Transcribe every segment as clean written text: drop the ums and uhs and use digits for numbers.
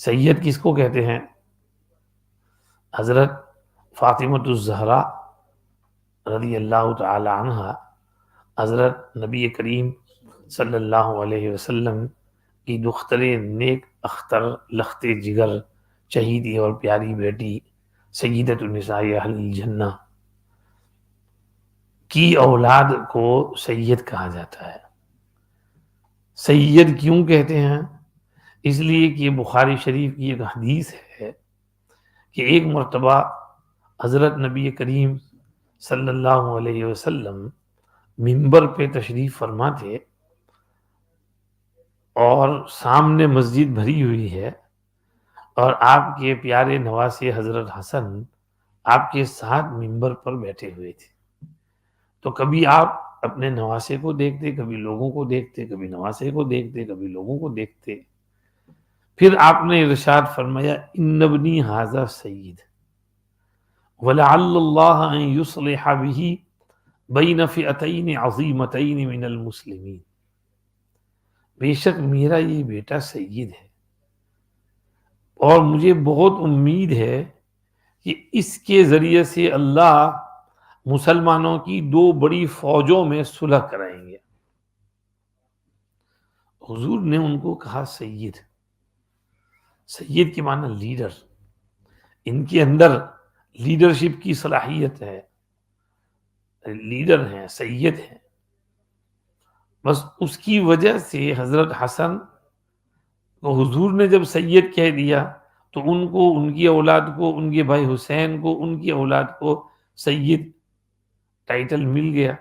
سید کس کو کہتے ہیں؟ حضرت فاطمۃ الزہرا رضی اللہ تعالی عنہا، حضرت نبی کریم صلی اللہ علیہ وسلم کی دختر نیک اختر لخت جگر شہیدی اور پیاری بیٹی سیدۃ النساء اہل الجنہ کی اولاد کو سید کہا جاتا ہے۔ سید کیوں کہتے ہیں؟ اس لیے کہ بخاری شریف کی ایک حدیث ہے کہ ایک مرتبہ حضرت نبی کریم صلی اللہ علیہ وسلم منبر پہ تشریف فرما تھے اور سامنے مسجد بھری ہوئی ہے اور آپ کے پیارے نواسے حضرت حسن آپ کے ساتھ منبر پر بیٹھے ہوئے تھے۔ تو کبھی آپ اپنے نواسے کو دیکھتے، کبھی لوگوں کو دیکھتے، کبھی نواسے کو دیکھتے، کبھی لوگوں کو دیکھتے۔ پھر آپ نے ارشاد فرمایا ان ابنی ھذا سید ولعل اللہ ان یصلح بہ بین فئتین عظیمتین من المسلمین، بے شک میرا یہ بیٹا سید ہے اور مجھے بہت امید ہے کہ اس کے ذریعے سے اللہ مسلمانوں کی دو بڑی فوجوں میں صلح کرائیں گے۔ حضور نے ان کو کہا سید۔ سید کے معنی لیڈر، ان کے اندر لیڈرشپ کی صلاحیت ہے، لیڈر ہیں، سید ہیں۔ بس اس کی وجہ سے حضرت حسن کو حضور نے جب سید کہہ دیا تو ان کو، ان کی اولاد کو، ان کے بھائی حسین کو، ان کی اولاد کو سید ٹائٹل مل گیا،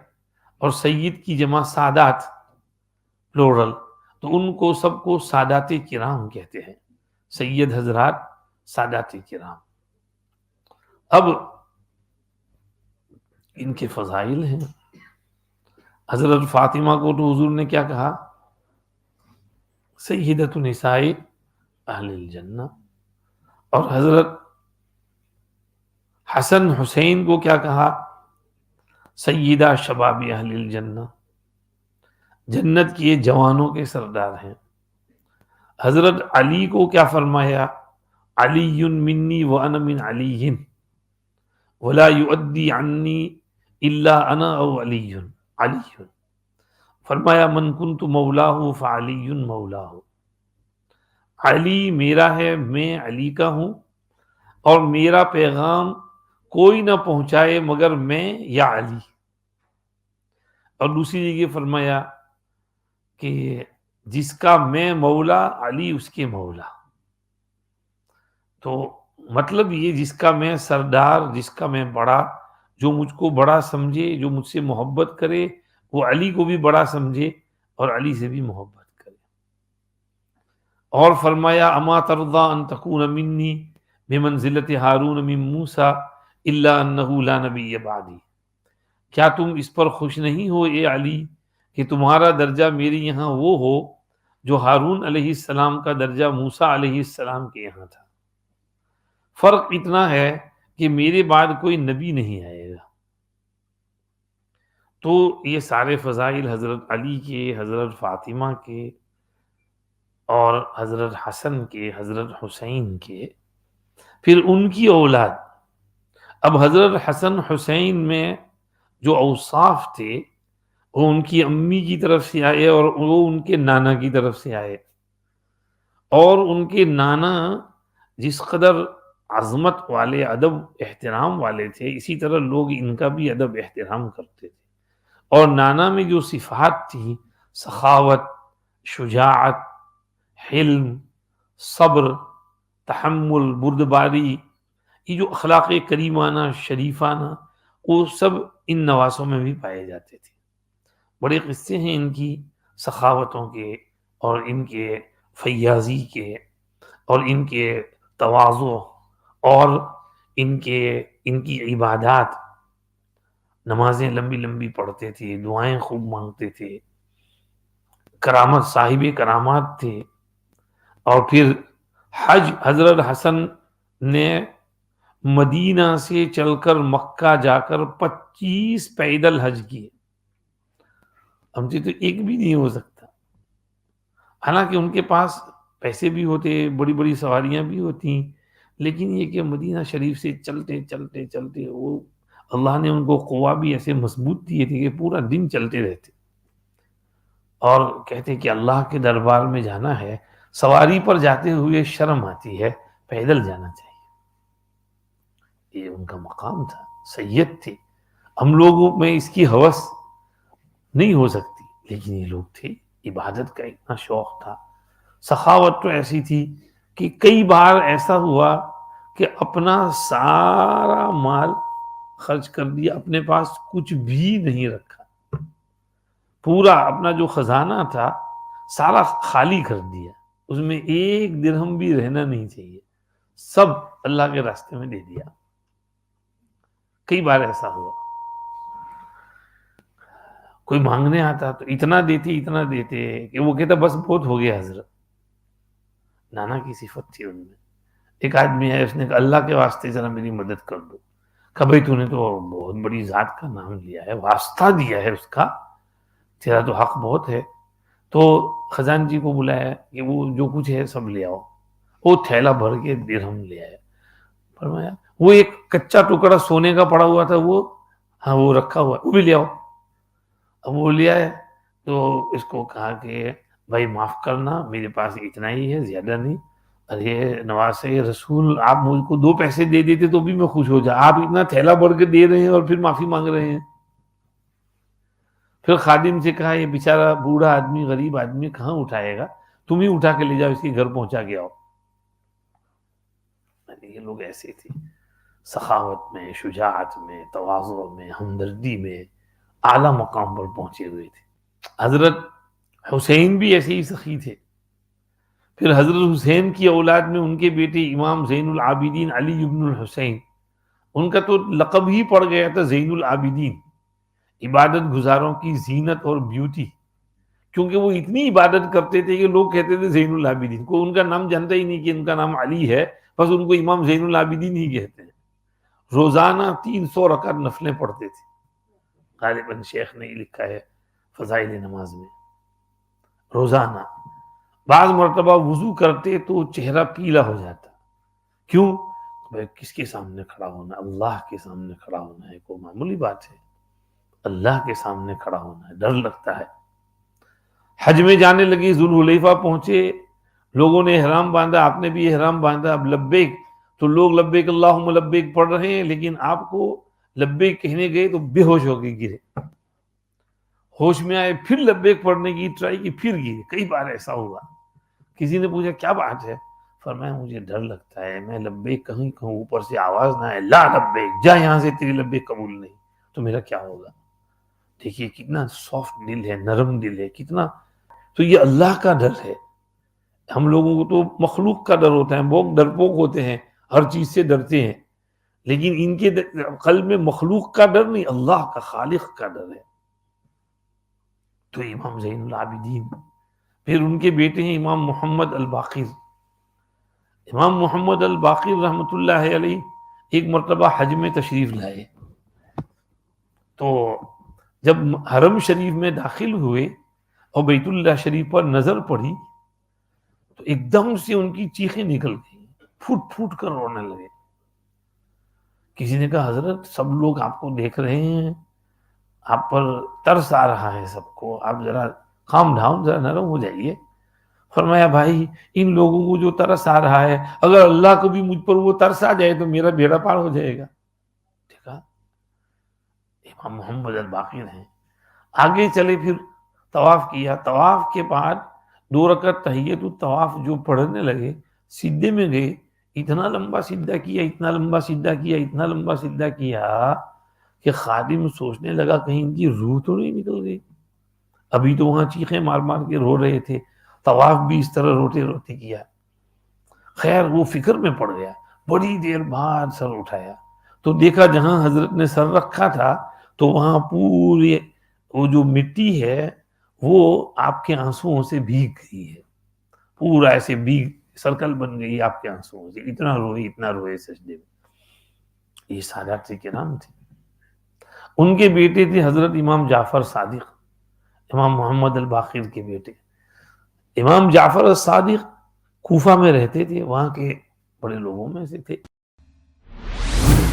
اور سید کی جمع سادات پلورل، تو ان کو سب کو سادات کرام کہتے ہیں، سید حضرات، سادات کرام۔ اب ان کے فضائل ہیں۔ حضرت فاطمہ کو تو حضور نے کیا کہا؟ سیدۃ نساء اہل الجنہ۔ اور حضرت حسن حسین کو کیا کہا؟ سیدہ شباب اہل الجنہ، جنت کے جوانوں کے سردار ہیں۔ حضرت علی کو کیا فرمایا؟ علی منی وانا من علی ولا یؤدی عنی الا انا او علی، علی فرمایا من کنت مولاہ فعلی مولاہ، علی میرا ہے، میں علی کا ہوں، اور میرا پیغام کوئی نہ پہنچائے مگر میں یا علی۔ اور دوسری جگہ فرمایا کہ جس کا میں مولا، علی اس کے مولا۔ تو مطلب یہ جس کا میں سردار، جس کا میں بڑا، جو مجھ کو بڑا سمجھے، جو مجھ سے محبت کرے، وہ علی کو بھی بڑا سمجھے اور علی سے بھی محبت کرے۔ اور فرمایا اما ترضی ان تکون منی بمنزلۃ ہارون من موسیٰ الا انہ لا نبی بعدی، کیا تم اس پر خوش نہیں ہو اے علی کہ تمہارا درجہ میرے یہاں وہ ہو جو ہارون علیہ السلام کا درجہ موسیٰ علیہ السلام کے یہاں تھا؟ فرق اتنا ہے کہ میرے بعد کوئی نبی نہیں آئے گا۔ تو یہ سارے فضائل حضرت علی کے، حضرت فاطمہ کے، اور حضرت حسن کے، حضرت حسین کے، پھر ان کی اولاد۔ اب حضرت حسن حسین میں جو اوصاف تھے وہ ان کی امی کی طرف سے آئے اور وہ ان کے نانا کی طرف سے آئے، اور ان کے نانا جس قدر عظمت والے، ادب احترام والے تھے، اسی طرح لوگ ان کا بھی ادب احترام کرتے تھے۔ اور نانا میں جو صفات تھیں، سخاوت، شجاعت، حلم، صبر، تحمل، بردباری، یہ جو اخلاق کریمانہ، شریفانہ، وہ سب ان نواسوں میں بھی پائے جاتے تھے۔ بڑے قصے ہیں ان کی سخاوتوں کے، اور ان کے فیاضی کے، اور ان کے تواضع، اور ان کی عبادات۔ نمازیں لمبی لمبی پڑھتے تھے، دعائیں خوب مانگتے تھے، کرامت، صاحب کرامات تھے۔ اور پھر حج، حضرت حسن نے مدینہ سے چل کر مکہ جا کر 25 پیدل حج کیے۔ ہم سے تو ایک بھی نہیں ہو سکتا، حالانکہ ان کے پاس پیسے بھی ہوتے، بڑی بڑی سواریاں بھی ہوتی، لیکن یہ کہ مدینہ شریف سے چلتے چلتے چلتے وہ اللہ نے ان کو قوا بھی ایسے مضبوط دیے تھے کہ پورا دن چلتے رہتے، اور کہتے کہ اللہ کے دربار میں جانا ہے، سواری پر جاتے ہوئے شرم آتی ہے، پیدل جانا چاہیے۔ یہ ان کا مقام تھا، سید تھے۔ ہم لوگوں میں اس کی ہوس نہیں ہو سکتی، لیکن یہ لوگ تھے، عبادت کا اتنا شوق تھا، سخاوت تو ایسی تھی کہ کئی بار ایسا ہوا کہ اپنا سارا مال خرچ کر دیا، اپنے پاس کچھ بھی نہیں رکھا، پورا اپنا جو خزانہ تھا سارا خالی کر دیا، اس میں ایک درہم بھی رہنا نہیں چاہیے، سب اللہ کے راستے میں دے دیا۔ کئی بار ایسا ہوا، کوئی مانگنے آتا تو اتنا دیتے کہ وہ کہتا بس بہت ہو گیا حضرت۔ نانا کی صفت تھی ان میں۔ ایک آدمی ہے، اس نے کہا اللہ کے واسطے ذرا میری مدد کر دو۔ کہ بھائی تو نے تو بہت بڑی ذات کا نام لیا ہے، واسطہ دیا ہے اس کا، تیرا تو حق بہت ہے۔ تو خزانچی کو بلایا کہ وہ جو کچھ ہے سب لے آؤ، وہ تھیلا بھر کے درہم لے آیا۔ فرمایا وہ ایک کچا ٹکڑا سونے کا پڑا ہوا تھا، وہ ہاں وہ رکھا ہوا ہے، وہ بھی لے آؤ۔ اب وہ لے آئے تو اس کو کہا کہ بھائی معاف کرنا، میرے پاس اتنا ہی ہے، زیادہ نہیں۔ ارے نواز رسول، آپ مجھ کو 2 پیسے دے دیتے تو بھی میں خوش ہو جا، آپ اتنا تھیلا بھر کے دے رہے ہیں اور پھر معافی مانگ رہے ہیں۔ پھر خادم سے کہا یہ بیچارہ بوڑھا آدمی، غریب آدمی کہاں اٹھائے گا، تم ہی اٹھا کے لے جاؤ، اس کے گھر پہنچا کے آؤ۔ یہ لوگ ایسے تھے، سخاوت میں، شجاعت میں، تواضع میں، ہمدردی میں اعلیٰ مقام پر پہنچے ہوئے تھے۔ حضرت حسین بھی ایسے ہی سخی تھے۔ پھر حضرت حسین کی اولاد میں ان کے بیٹے امام زین العابدین علی ابن الحسین، ان کا تو لقب ہی پڑ گیا تھا زین العابدین، عبادت گزاروں کی زینت اور بیوٹی، کیونکہ وہ اتنی عبادت کرتے تھے کہ لوگ کہتے تھے زین العابدین، کوئی ان کا نام جانتا ہی نہیں کہ ان کا نام علی ہے، بس ان کو امام زین العابدین ہی کہتے ہیں۔ روزانہ 300 رکعت نفلیں پڑھتے تھے، غالباً شیخ نے لکھا ہے فضائل نماز میں، روزانہ۔ بعض مرتبہ وضو کرتے تو چہرہ پیلا ہو جاتا، کیوں؟ بھائی کس کے سامنے کھڑا ہونا، اللہ کے سامنے کھڑا ہونا ہے، کوئی معمولی بات ہے، اللہ کے سامنے کھڑا ہونا ہے، ڈر لگتا ہے۔ حج میں جانے لگے، ذوالحلیفہ پہنچے، لوگوں نے احرام باندھا، آپ نے بھی احرام باندھا، اب لبیک، تو لوگ لبیک اللہم لبیک پڑھ رہے ہیں، لیکن آپ کو لبیک کہنے گئے تو بے ہوش ہو کے گرے، ہوش میں آئے پھر لبیک پڑھنے کی ٹرائی کی، پھر گرے۔ کئی بار ایسا ہوا، کسی نے پوچھا کیا بات ہے، فرمایا مجھے ڈر لگتا ہے، میں لبیک کہیں کہوں اوپر سے آواز نہ آئے لا لبیک، جا یہاں سے، تیری لبیک قبول نہیں، تو میرا کیا ہوگا۔ دیکھیے کتنا سافٹ دل ہے، نرم دل ہے، کتنا، تو یہ اللہ کا ڈر ہے۔ ہم لوگوں کو تو مخلوق کا ڈر ہوتا ہے، لوگ ڈرپوک ہوتے ہیں، ہر چیز سے ڈرتے ہیں، لیکن ان کے قلب میں مخلوق کا ڈر نہیں، اللہ کا، خالق کا ڈر ہے۔ تو امام زین العابدین، پھر ان کے بیٹے ہیں امام محمد الباقر۔ امام محمد الباقر رحمۃ اللہ علیہ ایک مرتبہ حج میں تشریف لائے، تو جب حرم شریف میں داخل ہوئے اور بیت اللہ شریف پر نظر پڑی تو ایک دم سے ان کی چیخیں نکل گئی، پھوٹ پھوٹ کر رونے لگے۔ کسی نے کہا حضرت سب لوگ آپ کو دیکھ رہے ہیں، آپ پر ترس آ رہا ہے سب کو، آپ ذرا کام ڈاؤن، ذرا نرم ہو جائیے۔ فرمایا بھائی ان لوگوں کو جو ترس آ رہا ہے، اگر اللہ کو بھی مجھ پر وہ ترس آ جائے تو میرا بیڑا پار ہو جائے گا۔ ٹھیک ہے، امام محمد الباقر ہیں۔ آگے چلے، پھر طواف کیا، طواف کے بعد 2 رکعت تحیۃ الطواف جو پڑھنے لگے، سجدے میں گئے، اتنا لمبا سجدہ کیا، اتنا لمبا سجدہ کیا، اتنا لمبا سجدہ کیا کہ خادم سوچنے لگا کہیں ان کی روح تو نہیں نکل گئی، ابھی تو وہاں چیخیں مار مار کے رو رہے تھے، طواف بھی اس طرح روتے روتے کیا۔ خیر وہ فکر میں پڑ گیا، بڑی دیر بعد سر اٹھایا تو دیکھا جہاں حضرت نے سر رکھا تھا تو وہاں پوری وہ جو مٹی ہے وہ آپ کے آنسوؤں سے بھیگ گئی ہے، پورا ایسے بھیگ سرکل بن گئی آپ کے آنسوؤں سے، اتنا روئے سجدے میں۔ یہ سادات کرام تھے۔ ان کے بیٹے تھے حضرت امام جعفر صادق، امام محمد الباقر کے بیٹے۔ امام جعفر الصادق کوفہ میں رہتے تھے، وہاں کے بڑے لوگوں میں سے تھے۔